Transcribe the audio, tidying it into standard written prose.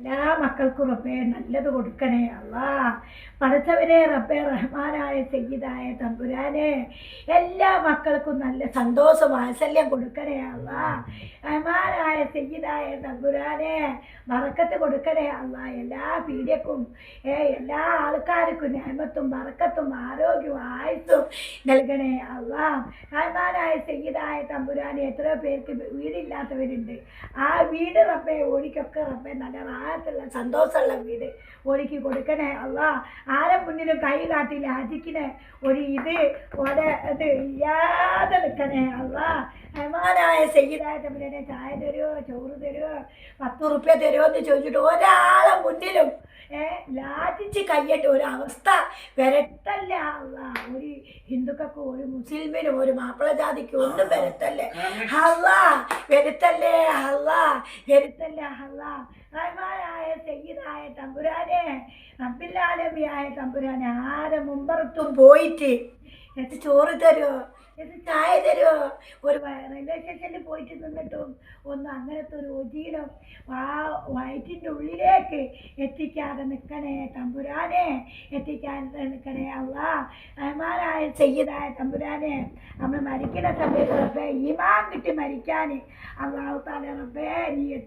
എല്ലാ മക്കൾക്കും റബ്ബേ നല്ലത് കൊടുക്കണേ അല്ലാ. പടച്ചവനെ റബ്ബേ റഹ്മാനായ സയ്യിദായ തമ്പുരാനെ എല്ലാ മക്കൾക്കും നല്ല സന്തോഷ വാത്സല്യം കൊടുക്കണേ അല്ലാ. റഹ്മാനായ സയ്യിദായ തമ്പുരാനെ ബറക്കത്ത് കൊടുക്കണേ അല്ലാ. എല്ലാ പീഡിയക്കും എല്ലാ ആൾക്കാർക്കും നിഅമത്തും ബറക്കത്തും ആരോഗ്യവും ആയുസ്സും നൽകണേ അല്ലാ. റഹ്മാനായ സയ്യിദായ തമ്പുരാനെ എത്രയോ പേർക്ക് വീടില്ലാത്തവരുണ്ട്. ആ വീട് റബ്ബേ ഓടിക്കൊക്കെ റബ്ബേ നല്ല സന്തോഷമുള്ള വീട് ഒരുക്കി കൊടുക്കണേ അല്ലാ. ആരെ മുന്നിലും കൈ കാട്ടി ലാജിക്കണേ ഒരു ഇത് ഇല്ലാതെ നിൽക്കണേ അല്ലാ. റഹ്മാനായ സയ്യിദായ തമ്പുരാനെ ചായ തരുമോ ചോറ് തരുമോ 10 റുപ്യ തരുമോ എന്ന് ചോദിച്ചിട്ട് ഒരാളെ മുന്നിലും ലാജിച്ച് കയ്യിട്ട് ഒരവസ്ഥ വരത്തല്ല അല്ലാ. ഒരു ഹിന്ദുക്കൾക്കും ഒരു മുസ്ലിമിനും ഒരു മാപ്പിള ജാതിക്കും ഒന്നും വരത്തല്ലേ അല്ലാ. വരുത്തല്ലേ അല്ലാ, വരുത്തല്ലേ അല്ലാ. റഹ്മാനായ സയ്യിദായ തമ്പുരാനെ റബ്ബിൽ തമ്പുരാനെ ആരെ മുമ്പറത്തും പോയിട്ട് എന്നിട്ട് ചോറ് തരുമോ എന്നിട്ട് ചായ തരുമോ ഒരു റെയിൽവേ സ്റ്റേഷനിൽ പോയിട്ട് നിന്നിട്ടും ഒന്നും അങ്ങനത്തെ ഒരു ഒജീനം ആ വയറ്റിൻ്റെ ഉള്ളിലേക്ക് എത്തിക്കാതെ നിൽക്കണേ തമ്പുരാനെ, എത്തിക്കാതെ നിൽക്കണേ അല്ലാ. റഹ്മാനായ സയ്യിദായ തമ്പുരാനെ നമ്മൾ മരിക്കുന്ന സമയത്ത് റബ്ബേ ഈമാൻ കിട്ടി മരിക്കാൻ അല്ലാഹു തആല റബ്ബേ നീ